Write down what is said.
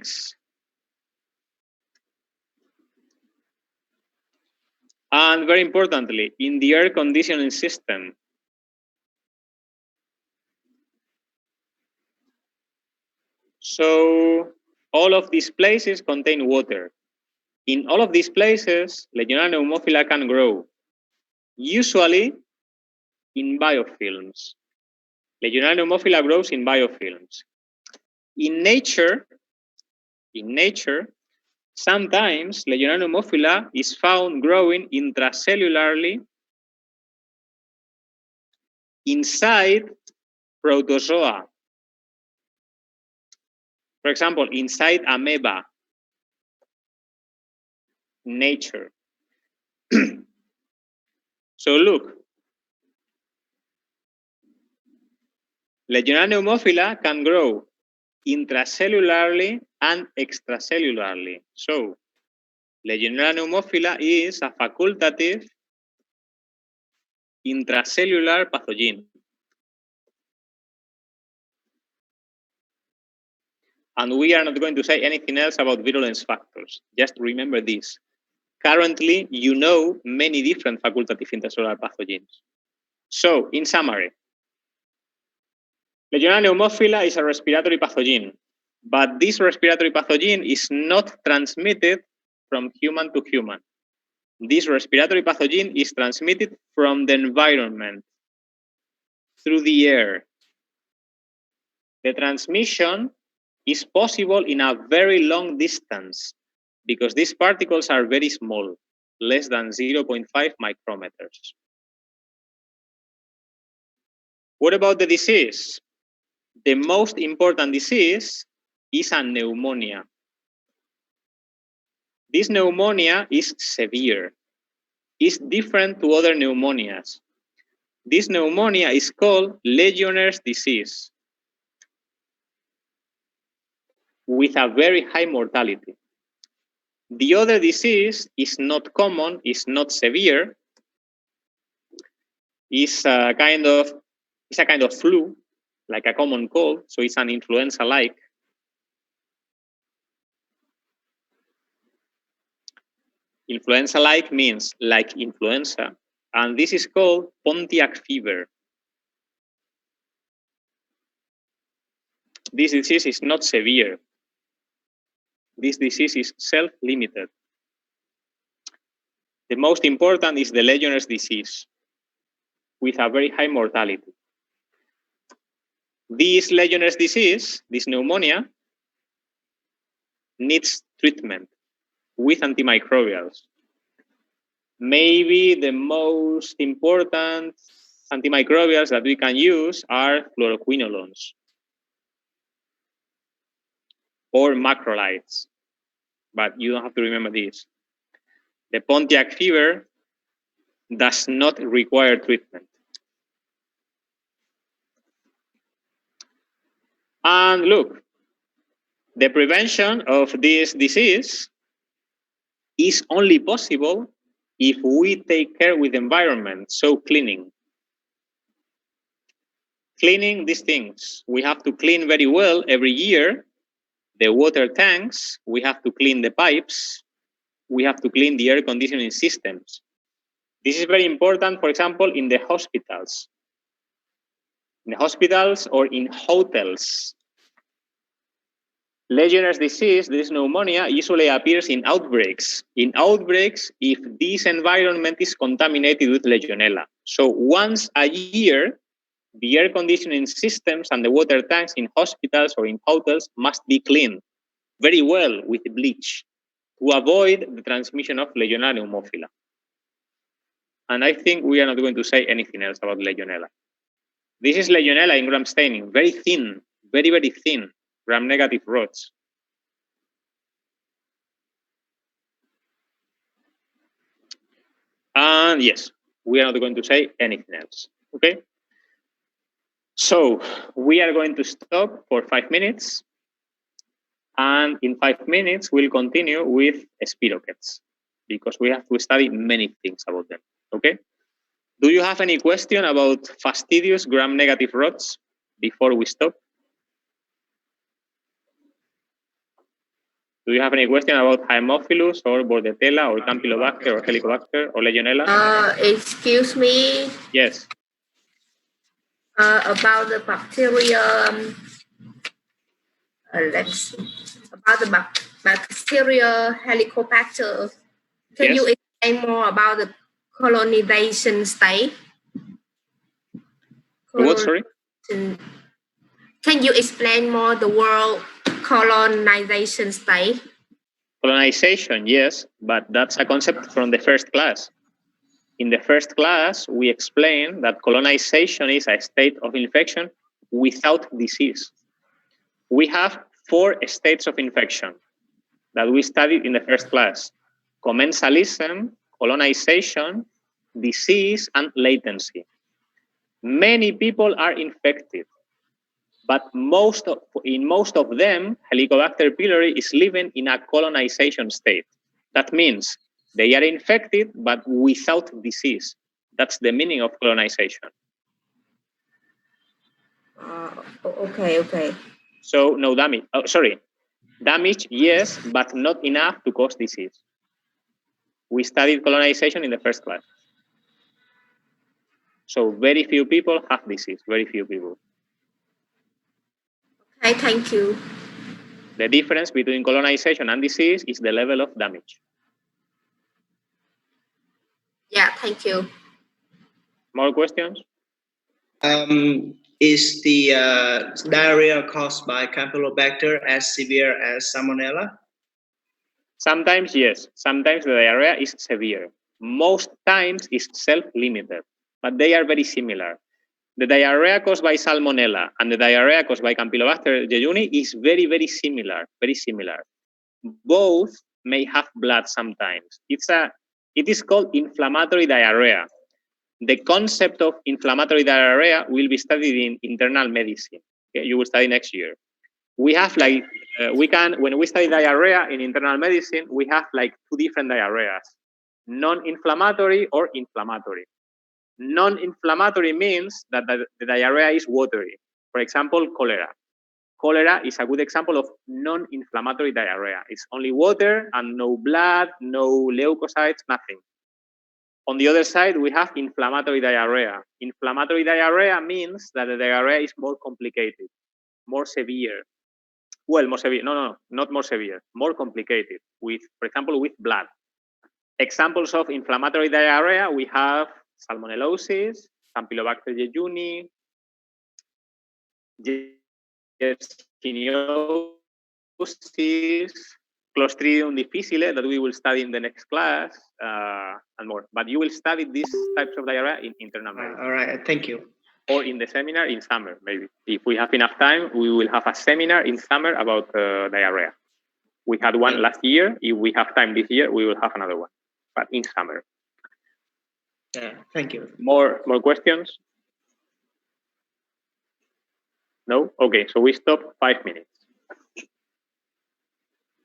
dynamics. And very importantly, in the air conditioning system. So all of these places contain water. In all of these places, Legionella pneumophila can grow, usually in biofilms. Legionella pneumophila grows in biofilms. In nature, sometimes Legionella pneumophila is found growing intracellularly inside protozoa. For example, inside amoeba. Nature. So look, Legionella pneumophila can grow intracellularly and extracellularly. So Legionella pneumophila is a facultative intracellular pathogen. And we are not going to say anything else about virulence factors. Just remember this. Currently, you know many different facultative intracellular pathogens. So, in summary, Legionella pneumophila is a respiratory pathogen, but this respiratory pathogen is not transmitted from human to human. This respiratory pathogen is transmitted from the environment through the air. The transmission is possible in a very long distance because these particles are very small, less than 0.5 micrometers. What about the disease? The most important disease is a pneumonia. This pneumonia is severe. It's different to other pneumonias. This pneumonia is called Legionnaire's disease with a very high mortality. The other disease is not common, is not severe, is a kind of flu, like a common cold, so it's an influenza-like. Influenza-like means like influenza, and this is called Pontiac fever. This disease is not severe. This disease is self-limited. The most important is the Legionnaire's disease with a very high mortality. This Legionnaire's disease, this pneumonia, needs treatment with antimicrobials. Maybe the most important antimicrobials that we can use are fluoroquinolones or macrolides, but you don't have to remember this. The Pontiac fever does not require treatment. And look, the prevention of this disease is only possible if we take care with the environment, so cleaning. Cleaning these things. We have to clean very well every year the water tanks, we have to clean the pipes, we have to clean the air conditioning systems. This is very important, for example, in the hospitals. In the hospitals or in hotels. Legionnaire's disease, this pneumonia, usually appears in outbreaks. In outbreaks, if this environment is contaminated with Legionella. So once a year, the air conditioning systems and the water tanks in hospitals or in hotels must be cleaned very well with bleach to avoid the transmission of Legionella pneumophila. And I think we are not going to say anything else about Legionella. This is Legionella in gram staining, very thin, very, very thin, gram-negative rods. And yes, we are not going to say anything else, okay? So we are going to stop for 5 minutes. And in 5 minutes, we'll continue with spirochetes because we have to study many things about them, okay? Do you have any question about fastidious gram-negative rods before we stop? Do you have any question about Haemophilus or Bordetella or Campylobacter or Helicobacter or Legionella? Excuse me. Yes. About the bacterium. Let's see. About the bacteria Helicobacter. Can you explain more about the colonization state? What, sorry? Can you explain more the word colonization state? Colonization, yes, but that's a concept from the first class. In the first class, we explained that colonization is a state of infection without disease. We have 4 states of infection that we studied in the first class: commensalism, colonization, disease, and latency. Many people are infected, but in most of them, Helicobacter pylori is living in a colonization state. That means they are infected, but without disease. That's the meaning of colonization. Okay. So no damage. Oh, sorry. Damage, yes, but not enough to cause disease. We studied colonization in the first class. So very few people have disease, very few people. Okay, thank you. The difference between colonization and disease is the level of damage. Yeah, thank you. More questions? Is the diarrhea caused by Campylobacter as severe as Salmonella? Sometimes, yes. Sometimes the diarrhea is severe. Most times it's self-limited, but they are very similar. The diarrhea caused by Salmonella and the diarrhea caused by Campylobacter jejuni is very, very similar, very similar. Both may have blood sometimes. It is called inflammatory diarrhea. The concept of inflammatory diarrhea will be studied in internal medicine. Okay? You will study next year. We have when we study diarrhea in internal medicine, we have 2 different diarrheas: non-inflammatory or inflammatory. Non-inflammatory means that the diarrhea is watery. For example, cholera. Cholera is a good example of non-inflammatory diarrhea. It's only water and no blood, no leukocytes, nothing. On the other side, we have inflammatory diarrhea. Inflammatory diarrhea means that the diarrhea is more complicated, more severe. Well, more severe. No, not more severe. More complicated. For example, with blood. Examples of inflammatory diarrhea, we have salmonellosis, Campylobacter jejuni, Yersiniosis, Clostridium difficile that we will study in the next class, and more. But you will study these types of diarrhea in internal medicine. All right, thank you. Or in the seminar in summer, maybe. If we have enough time, we will have a seminar in summer about diarrhea. We had one last year. If we have time this year, we will have another one, but in summer. Thank you. More questions? No? Okay, so we stop 5 minutes.